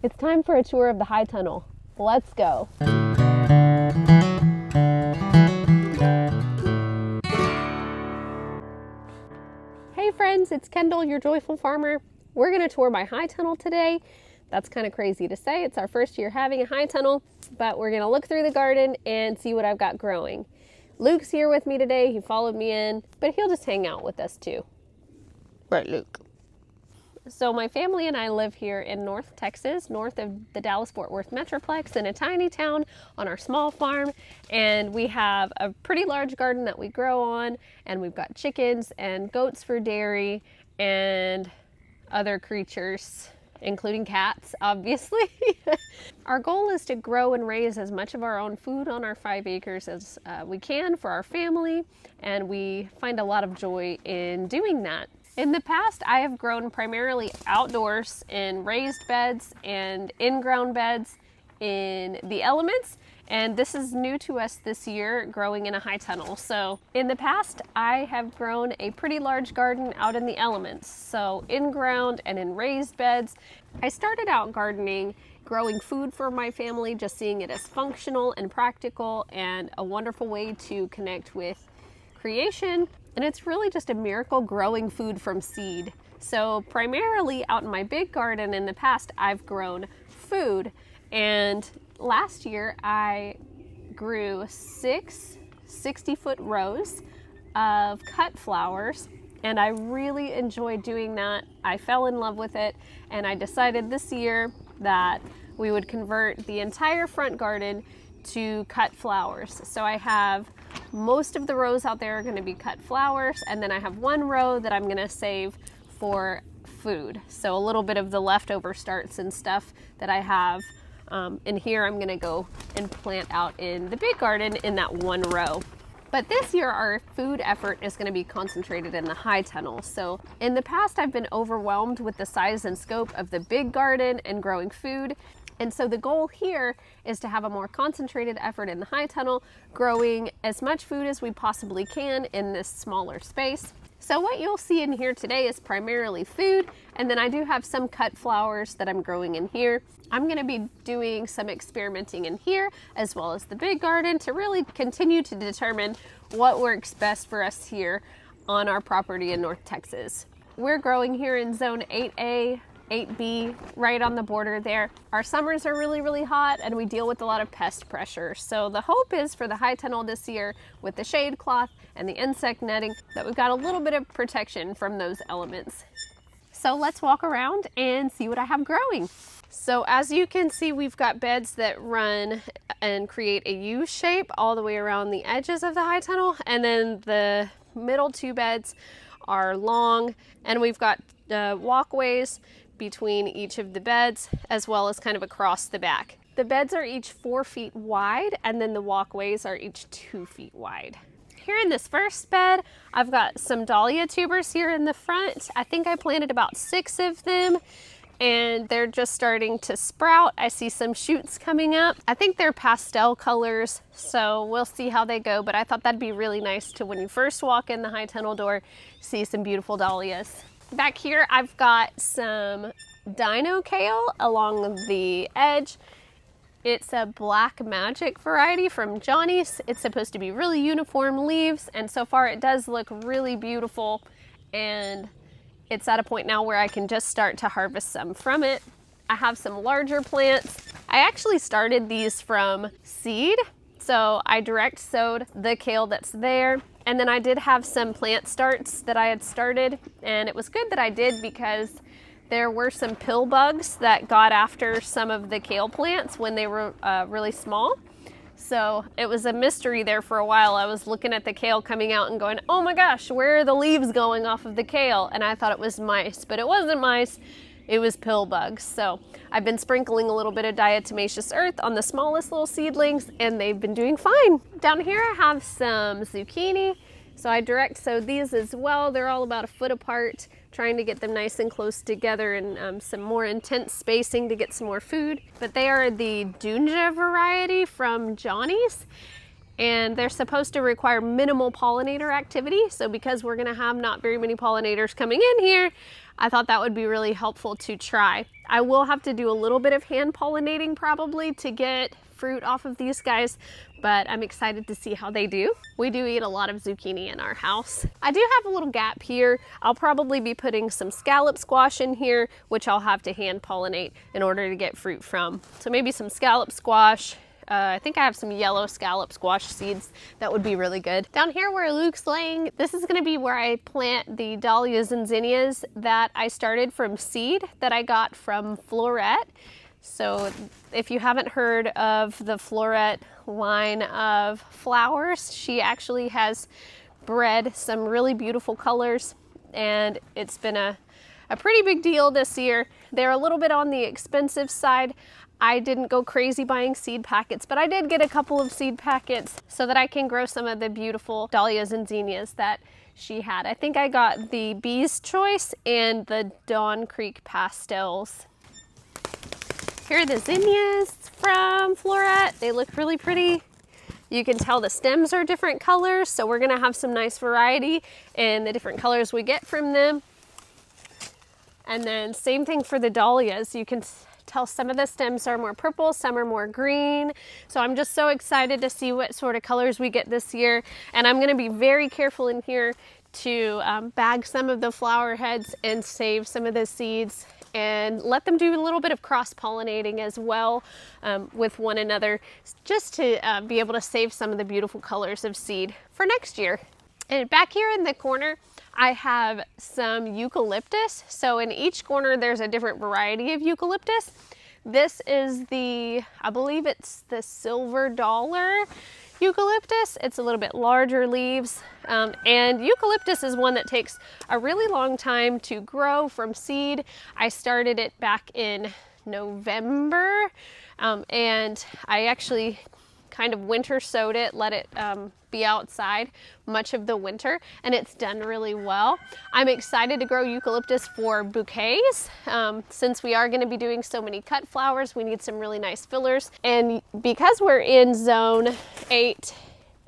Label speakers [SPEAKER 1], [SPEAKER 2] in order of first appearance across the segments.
[SPEAKER 1] It's time for a tour of the high tunnel. Let's go. Hey friends, it's Kendall, your joyful farmer. We're going to tour my high tunnel today. That's kind of crazy to say. It's our first year having a high tunnel, but we're going to look through the garden and see what I've got growing. Luke's here with me today. He followed me in, but he'll just hang out with us too. Right, Luke? So my family and I live here in North Texas, north of the Dallas-Fort Worth Metroplex, in a tiny town on our small farm. And we have a pretty large garden that we grow on, and we've got chickens and goats for dairy and other creatures, including cats, obviously. Our goal is to grow and raise as much of our own food on our 5 acres as we can for our family, and we find a lot of joy in doing that. In the past, I have grown primarily outdoors in raised beds and in-ground beds in the elements, and this is new to us this year, growing in a high tunnel. So in the past, I have grown a pretty large garden out in the elements, so in-ground and in raised beds. I started out gardening, growing food for my family, just seeing it as functional and practical and a wonderful way to connect with creation. And it's really just a miracle growing food from seed. So primarily out in my big garden in the past, I've grown food. And last year I grew 6 60-foot rows of cut flowers. And I really enjoyed doing that. I fell in love with it. And I decided this year that we would convert the entire front garden to cut flowers. So I have most of the rows out there are going to be cut flowers, and then I have one row that I'm going to save for food. So a little bit of the leftover starts and stuff that I have in here, I'm going to go and plant out in the big garden in that one row. But this year our food effort is going to be concentrated in the high tunnel. So in the past I've been overwhelmed with the size and scope of the big garden and growing food. And so the goal here is to have a more concentrated effort in the high tunnel, growing as much food as we possibly can in this smaller space. So what you'll see in here today is primarily food, and then I do have some cut flowers that I'm growing in here. I'm going to be doing some experimenting in here as well as the big garden to really continue to determine what works best for us here on our property in North Texas. We're growing here in zone 8A, 8B, right on the border there. Our summers are really, really hot and we deal with a lot of pest pressure. So the hope is for the high tunnel this year with the shade cloth and the insect netting that we've got a little bit of protection from those elements. So let's walk around and see what I have growing. So as you can see, we've got beds that run and create a U shape all the way around the edges of the high tunnel. And then the middle 2 beds are long, and we've got walkways between each of the beds as well as kind of across the back. The beds are each 4 feet wide, and then the walkways are each 2 feet wide. Here in this first bed, I've got some dahlia tubers here in the front. I think I planted about 6 of them, and they're just starting to sprout. I see some shoots coming up. I think they're pastel colors, so we'll see how they go, but I thought that'd be really nice to, when you first walk in the high tunnel door, see some beautiful dahlias. Back here, I've got some dino kale along the edge. It's a Black Magic variety from Johnny's. It's supposed to be really uniform leaves, and so far it does look really beautiful, and it's at a point now where I can just start to harvest some from it. I have some larger plants. I actually started these from seed, so I direct sowed the kale that's there. And then I did have some plant starts that I had started, and it was good that I did because there were some pill bugs that got after some of the kale plants when they were really small. So it was a mystery there for a while. I was looking at the kale coming out and going, oh my gosh, where are the leaves going off of the kale? And I thought it was mice, but it wasn't mice. It was pill bugs. So I've been sprinkling a little bit of diatomaceous earth on the smallest little seedlings, and they've been doing fine. Down here I have some zucchini. So I direct sowed these as well. They're all about 1 foot apart, trying to get them nice and close together and some more intense spacing to get some more food. But they are the Dunja variety from Johnny's, and they're supposed to require minimal pollinator activity. So because we're gonna have not very many pollinators coming in here, I thought that would be really helpful to try. I will have to do a little bit of hand pollinating probably to get fruit off of these guys, but I'm excited to see how they do. We do eat a lot of zucchini in our house. I do have a little gap here. I'll probably be putting some scallop squash in here, which I'll have to hand pollinate in order to get fruit from. So maybe some scallop squash. I think I have some yellow scallop squash seeds that would be really good. Down here where Luke's laying, this is gonna be where I plant the dahlias and zinnias that I started from seed that I got from Floret. So if you haven't heard of the Floret line of flowers, she actually has bred some really beautiful colors, and it's been a pretty big deal this year. They're a little bit on the expensive side. I didn't go crazy buying seed packets, but I did get a couple of seed packets so that I can grow some of the beautiful dahlias and zinnias that she had. I think I got the Bee's Choice and the Dawn Creek Pastels. Here are the zinnias from Floret. They look really pretty. You can tell the stems are different colors, so we're gonna have some nice variety in the different colors we get from them. And then same thing for the dahlias. You can tell some of the stems are more purple, some are more green. So I'm just so excited to see what sort of colors we get this year. And I'm gonna be very careful in here to bag some of the flower heads and save some of the seeds and let them do a little bit of cross-pollinating as well with one another, just to be able to save some of the beautiful colors of seed for next year. And back here in the corner, I have some eucalyptus. So in each corner, there's a different variety of eucalyptus. This is the, I believe it's the Silver Dollar eucalyptus. It's a little bit larger leaves. And eucalyptus is one that takes a really long time to grow from seed. I started it back in November, and I actually kind of winter sowed it, let it be outside much of the winter, and it's done really well. I'm excited to grow eucalyptus for bouquets. Since we are going to be doing so many cut flowers, we need some really nice fillers. And because we're in zone 8A,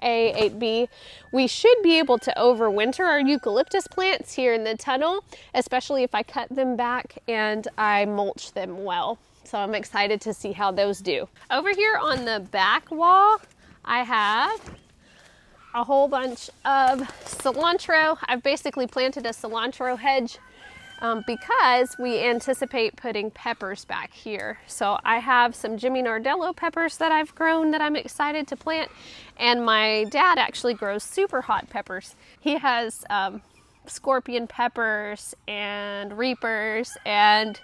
[SPEAKER 1] 8B, we should be able to overwinter our eucalyptus plants here in the tunnel, especially if I cut them back and I mulch them well. So I'm excited to see how those do. Over here on the back wall, I have a whole bunch of cilantro. I've basically planted a cilantro hedge because we anticipate putting peppers back here. So I have some Jimmy Nardello peppers that I've grown that I'm excited to plant. And my dad actually grows super hot peppers. He has scorpion peppers and reapers and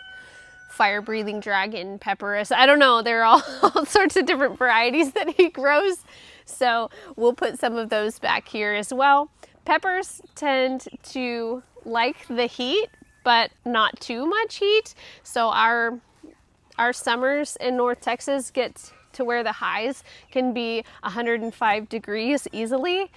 [SPEAKER 1] fire-breathing dragon peppers. I don't know, there are all sorts of different varieties that he grows. So we'll put some of those back here as well. Peppers tend to like the heat, but not too much heat. So our summers in North Texas get to where the highs can be 105 degrees easily.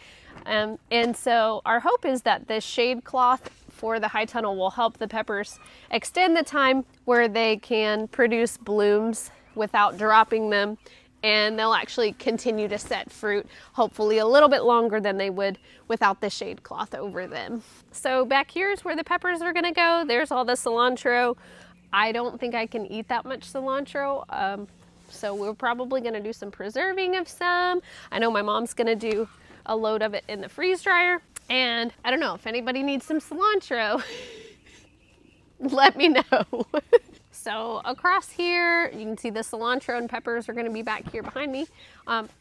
[SPEAKER 1] And so our hope is that this shade cloth for the high tunnel will help the peppers extend the time where they can produce blooms without dropping them, and they'll actually continue to set fruit, hopefully a little bit longer than they would without the shade cloth over them. So back here is where the peppers are gonna go. There's all the cilantro. I don't think I can eat that much cilantro, so we're probably gonna do some preserving of some. I know my mom's gonna do a load of it in the freeze dryer. And I don't know, if anybody needs some cilantro, let me know. So across here, you can see the cilantro and peppers are gonna be back here behind me.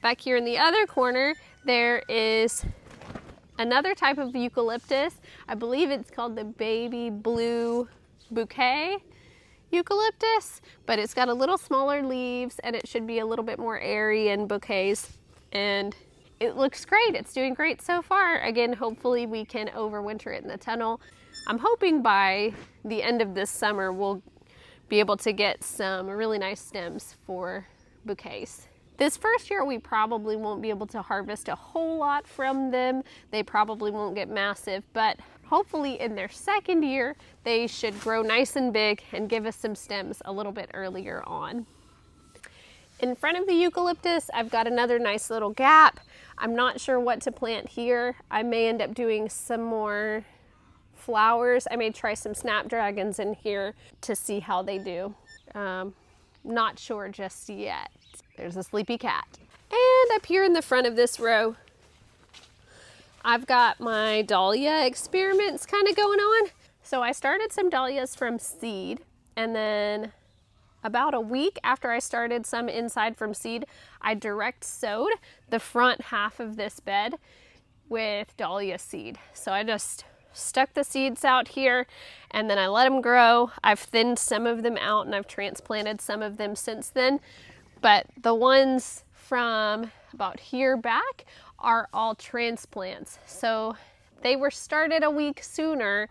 [SPEAKER 1] Back here in the other corner, there is another type of eucalyptus. I believe it's called the baby blue bouquet eucalyptus, but it's got a little smaller leaves and it should be a little bit more airy in bouquets. And it looks great. It's doing great so far. Again, hopefully we can overwinter it in the tunnel. I'm hoping by the end of this summer, we'll be able to get some really nice stems for bouquets. This first year, we probably won't be able to harvest a whole lot from them. They probably won't get massive, but hopefully in their second year, they should grow nice and big and give us some stems a little bit earlier on. In front of the eucalyptus, I've got another nice little gap. I'm not sure what to plant here. I may end up doing some more flowers. I may try some snapdragons in here to see how they do. Not sure just yet. There's a sleepy cat. And up here in the front of this row, I've got my dahlia experiments kind of going on. So I started some dahlias from seed, and then about a week after I started some inside from seed, I direct sowed the front half of this bed with dahlia seed. So I just stuck the seeds out here and then I let them grow. I've thinned some of them out and I've transplanted some of them since then. But the ones from about here back are all transplants. So they were started a week sooner.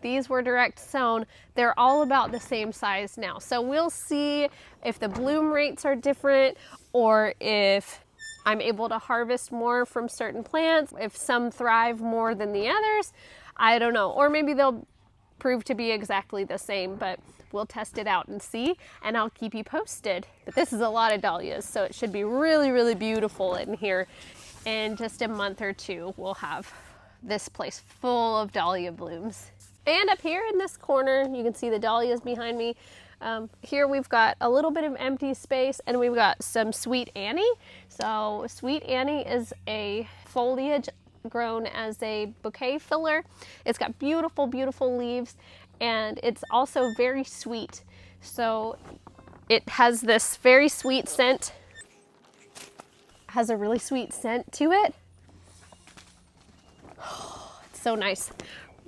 [SPEAKER 1] These were direct sown. They're all about the same size now. So we'll see if the bloom rates are different or if I'm able to harvest more from certain plants, if some thrive more than the others. I don't know. Or maybe they'll prove to be exactly the same, but we'll test it out and see, and I'll keep you posted. But this is a lot of dahlias, so it should be really, really beautiful in here. In just a month or two, we'll have this place full of dahlia blooms. And up here in this corner, you can see the dahlias behind me. Here we've got a little bit of empty space and we've got some Sweet Annie. So Sweet Annie is a foliage grown as a bouquet filler. It's got beautiful, beautiful leaves and it's also very sweet. So it has this very sweet scent, has a really sweet scent to it. Oh, it's so nice.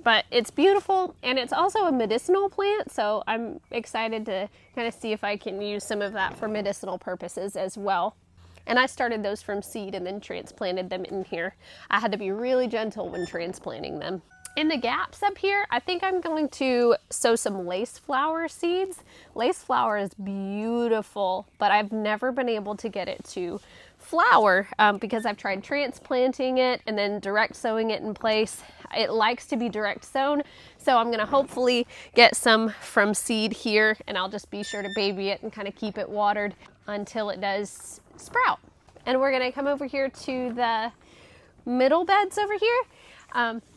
[SPEAKER 1] But it's beautiful and it's also a medicinal plant, so I'm excited to kind of see if I can use some of that for medicinal purposes as well. And I started those from seed and then transplanted them in here. I had to be really gentle when transplanting them. In the gaps up here, I think I'm going to sow some lace flower seeds. Lace flower is beautiful, but I've never been able to get it to flower because I've tried transplanting it and then direct sowing it in place. It likes to be direct sown, so I'm gonna hopefully get some from seed here and I'll just be sure to baby it and kind of keep it watered until it does sprout. And we're gonna come over here to the middle beds over here.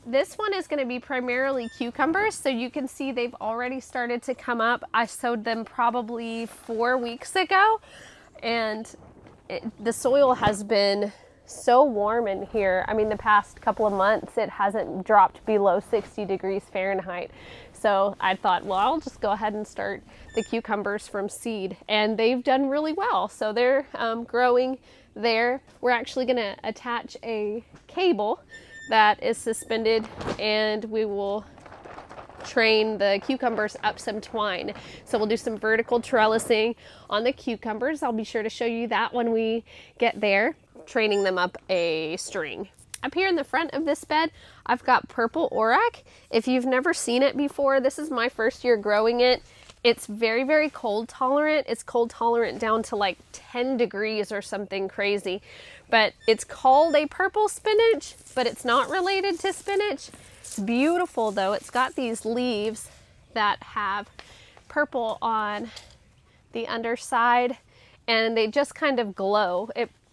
[SPEAKER 1] This one is going to be primarily cucumbers, so you can see they've already started to come up. I sowed them probably 4 weeks ago, and the soil has been so warm in here. I mean, the past couple of months it hasn't dropped below 60 degrees Fahrenheit. So I thought, well, I'll just go ahead and start the cucumbers from seed, and they've done really well. So they're growing there. We're actually going to attach a cable that is suspended and we will train the cucumbers up some twine. So we'll do some vertical trellising on the cucumbers. I'll be sure to show you that when we get there, training them up a string. Up here in the front of this bed, I've got purple orac. If you've never seen it before, this is my first year growing it. It's very, very cold tolerant. It's cold tolerant down to like 10 degrees or something crazy. But it's called a purple spinach, but it's not related to spinach. It's beautiful though. It's got these leaves that have purple on the underside and they just kind of glow.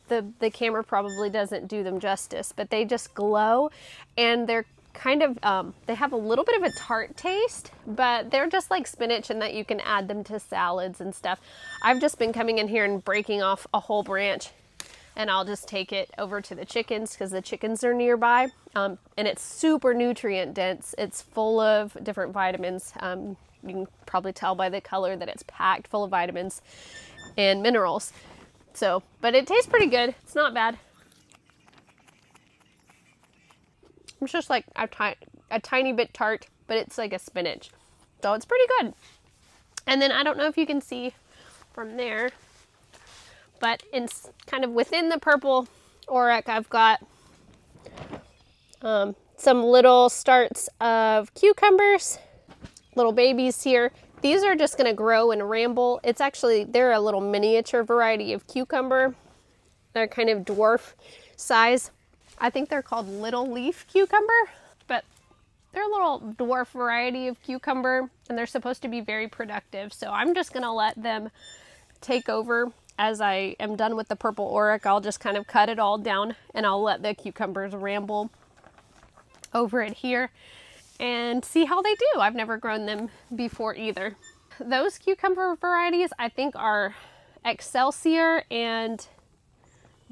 [SPEAKER 1] The camera probably doesn't do them justice, but they just glow and they're kind of, they have a little bit of a tart taste, but they're just like spinach in that you can add them to salads and stuff. I've just been coming in here and breaking off a whole branch and I'll just take it over to the chickens because the chickens are nearby. And it's super nutrient dense. It's full of different vitamins. You can probably tell by the color that it's packed full of vitamins and minerals. So, but it tastes pretty good. It's not bad. It's just like a tiny bit tart, but it's like a spinach. So it's pretty good. And then I don't know if you can see from there, but in kind of within the purple orac, I've got some little starts of cucumbers, little babies here. These are just gonna grow and ramble. It's actually, they're a little miniature variety of cucumber. They're kind of dwarf size. I think they're called little leaf cucumber, but they're a little dwarf variety of cucumber and they're supposed to be very productive. So I'm just gonna let them take over. As I am done with the purple orac, I'll just kind of cut it all down and I'll let the cucumbers ramble over it here and see how they do. I've never grown them before either. Those cucumber varieties I think are Excelsior and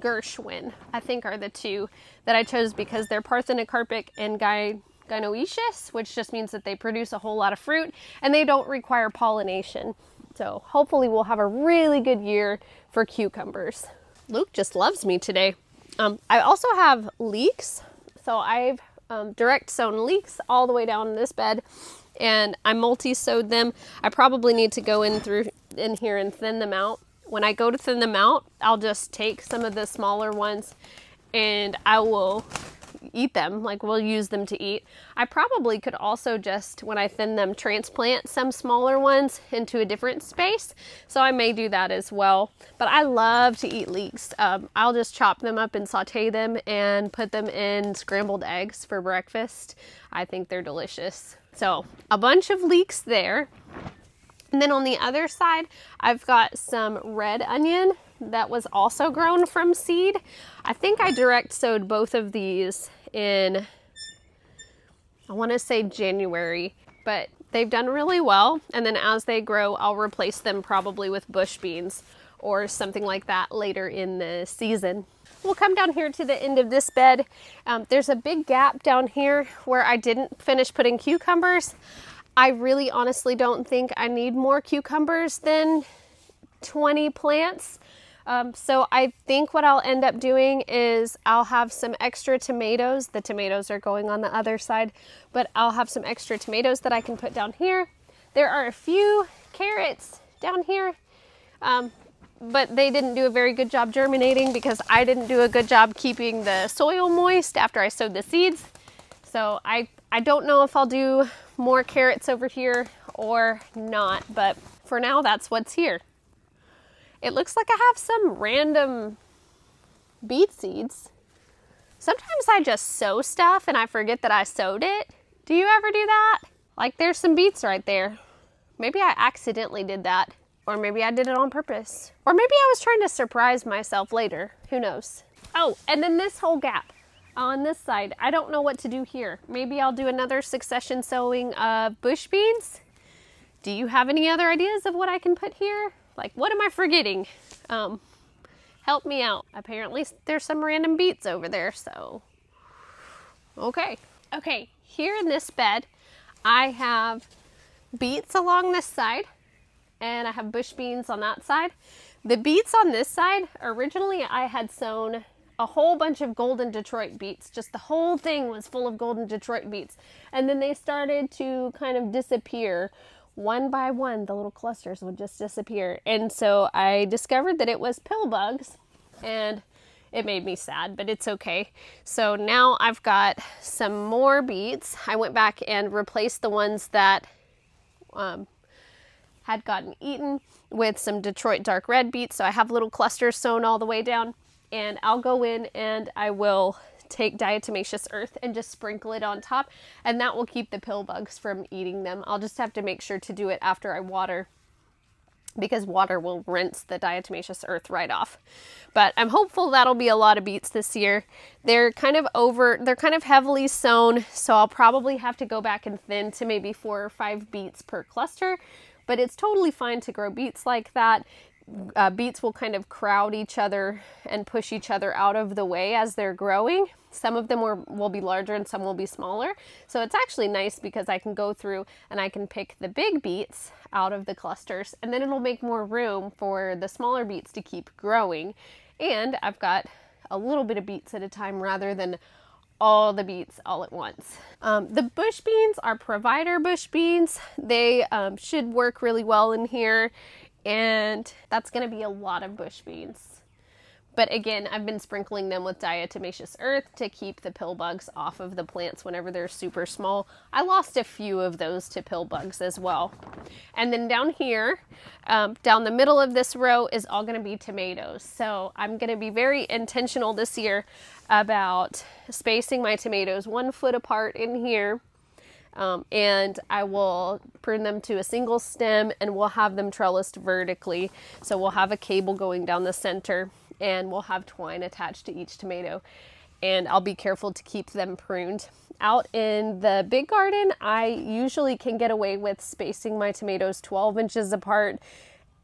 [SPEAKER 1] Gershwin, I think are the two that I chose because they're parthenocarpic and gynoecious, which just means that they produce a whole lot of fruit and they don't require pollination. So hopefully we'll have a really good year for cucumbers. Luke just loves me today. I also have leeks. So I've direct sown leeks all the way down this bed, and I multi-sowed them. I probably need to go in here and thin them out. When I go to thin them out, I'll just take some of the smaller ones and I will eat them, like we'll use them to eat. I probably could also just, when I thin them, transplant some smaller ones into a different space. So I may do that as well. But I love to eat leeks. I'll just chop them up and saute them and put them in scrambled eggs for breakfast. I think they're delicious. So a bunch of leeks there. And then on the other side, I've got some red onion that was also grown from seed. I think I direct sowed both of these in, I want to say January, but they've done really well. And then as they grow, I'll replace them probably with bush beans or something like that later in the season. We'll come down here to the end of this bed. There's a big gap down here where I didn't finish putting cucumbers. I really honestly don't think I need more cucumbers than 20 plants. So I think what I'll end up doing is I'll have some extra tomatoes. The tomatoes are going on the other side, but I'll have some extra tomatoes that I can put down here. There are a few carrots down here, but they didn't do a very good job germinating because I didn't do a good job keeping the soil moist after I sowed the seeds. So I don't know if I'll do more carrots over here or not, but for now that's what's here. It looks like I have some random beet seeds. Sometimes I just sow stuff and I forget that I sowed it. Do you ever do that? Like there's some beets right there. Maybe I accidentally did that, or maybe I did it on purpose. Or maybe I was trying to surprise myself later. Who knows? Oh, and then this whole gap on this side, I don't know what to do here. Maybe I'll do another succession sowing of bush beans. Do you have any other ideas of what I can put here? Like, what am I forgetting? Help me out. Apparently there's some random beets over there, so. Okay, here in this bed, I have beets along this side, and I have bush beans on that side. The beets on this side, originally I had sown a whole bunch of golden Detroit beets. Just the whole thing was full of golden Detroit beets. And then they started to kind of disappear. One by one, the little clusters would just disappear. And so I discovered that it was pill bugs, and it made me sad, but it's okay. So now I've got some more beets. I went back and replaced the ones that had gotten eaten with some Detroit dark red beets. So I have little clusters sown all the way down. And I'll go in and I will take diatomaceous earth and just sprinkle it on top, and that will keep the pill bugs from eating them. I'll just have to make sure to do it after I water, because water will rinse the diatomaceous earth right off. But I'm hopeful that'll be a lot of beets this year. They're kind of heavily sown, so I'll probably have to go back and thin to maybe 4 or 5 beets per cluster, but it's totally fine to grow beets like that. Beets will kind of crowd each other and push each other out of the way as they're growing. Some of them will be larger and some will be smaller. So it's actually nice because I can go through and I can pick the big beets out of the clusters, and then it'll make more room for the smaller beets to keep growing. And I've got a little bit of beets at a time rather than all the beets all at once. The bush beans are provider bush beans. They should work really well in here. And that's going to be a lot of bush beans. But again, I've been sprinkling them with diatomaceous earth to keep the pill bugs off of the plants whenever they're super small. I lost a few of those to pill bugs as well. And then down here, down the middle of this row is all going to be tomatoes. So I'm going to be very intentional this year about spacing my tomatoes 1 foot apart in here. And I will prune them to a single stem, and we'll have them trellised vertically. So we'll have a cable going down the center, and we'll have twine attached to each tomato. and I'll be careful to keep them pruned. Out in the big garden, I usually can get away with spacing my tomatoes 12 inches apart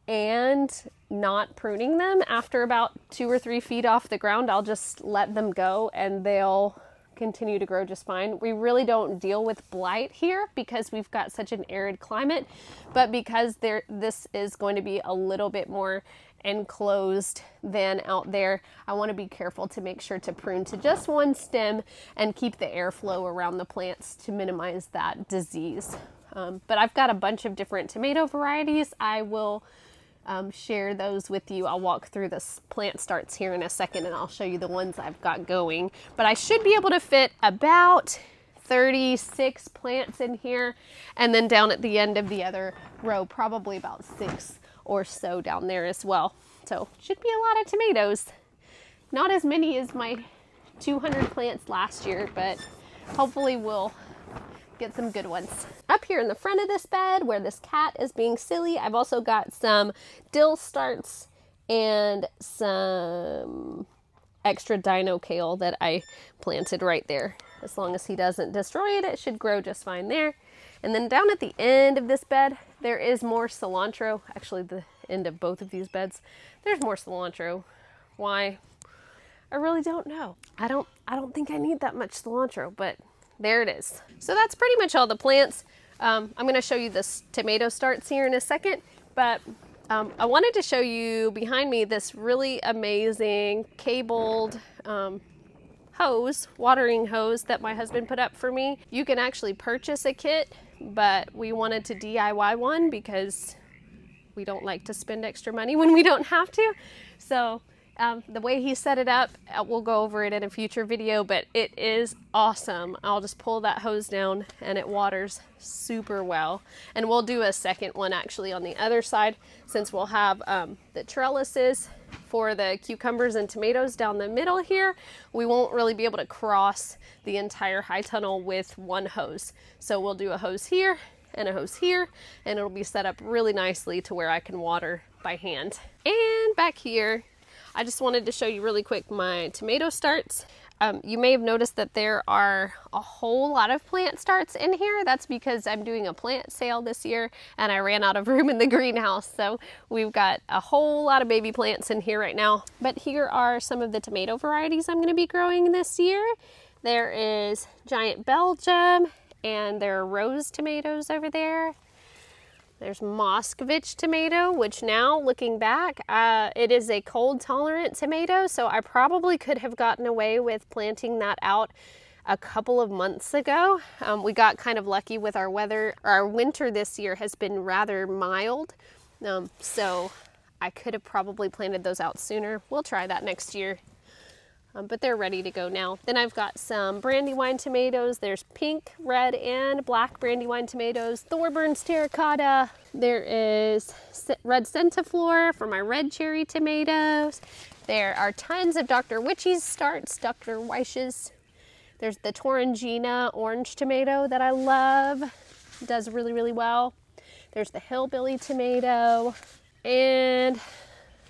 [SPEAKER 1] and not pruning them. After about 2 or 3 feet off the ground, I'll just let them go and they'll continue to grow just fine. We really don't deal with blight here because we've got such an arid climate, but because this is going to be a little bit more enclosed than out there, I want to be careful to make sure to prune to just one stem and keep the airflow around the plants to minimize that disease. But I've got a bunch of different tomato varieties. I will share those with you. I'll walk through the plant starts here in a second and I'll show you the ones I've got going. But I should be able to fit about 36 plants in here, and then down at the end of the other row, probably about 6 or so down there as well. So should be a lot of tomatoes. Not as many as my 200 plants last year, but hopefully we'll get some good ones. Up here in the front of this bed where this cat is being silly, I've also got some dill starts and some extra dino kale that I planted right there. As long as he doesn't destroy it, it should grow just fine there. And then down at the end of this bed, there is more cilantro. Actually, the end of both of these beds, there's more cilantro. Why? I really don't know. I don't think I need that much cilantro, but there it is. So that's pretty much all the plants. I'm going to show you this tomato starts here in a second, but I wanted to show you behind me this really amazing cabled watering hose that my husband put up for me. You can actually purchase a kit, but we wanted to DIY one because we don't like to spend extra money when we don't have to. So the way he set it up, we'll go over it in a future video, but it is awesome. I'll just pull that hose down and it waters super well. And we'll do a second one actually on the other side, since we'll have the trellises for the cucumbers and tomatoes down the middle here. We won't really be able to cross the entire high tunnel with one hose. So we'll do a hose here and a hose here, and it'll be set up really nicely to where I can water by hand. And back here, I just wanted to show you really quick my tomato starts. You may have noticed that there are a whole lot of plant starts in here. That's because I'm doing a plant sale this year and I ran out of room in the greenhouse. So we've got a whole lot of baby plants in here right now. But here are some of the tomato varieties I'm going to be growing this year. There is Giant Belgium, and there are rose tomatoes over there. There's Moscovich tomato, which now looking back, it is a cold tolerant tomato. So I probably could have gotten away with planting that out a couple of months ago. We got kind of lucky with our weather. Our winter this year has been rather mild. So I could have probably planted those out sooner. We'll try that next year. But they're ready to go now. Then I've got some Brandywine tomatoes. There's pink, red, and black Brandywine tomatoes. Thorburns terracotta. There is red centiflora for my red cherry tomatoes. There are tons of Dr. Witchy's starts, Dr. Weish's. There's the Torringina orange tomato that I love. It does really, really well. There's the Hillbilly tomato. And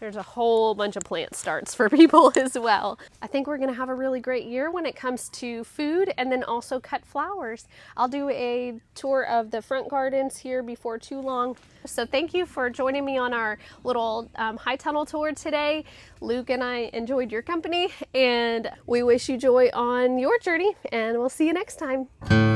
[SPEAKER 1] there's a whole bunch of plant starts for people as well. I think we're gonna have a really great year when it comes to food and then also cut flowers. I'll do a tour of the front gardens here before too long. So thank you for joining me on our little high tunnel tour today. Luke and I enjoyed your company, and we wish you joy on your journey, and we'll see you next time.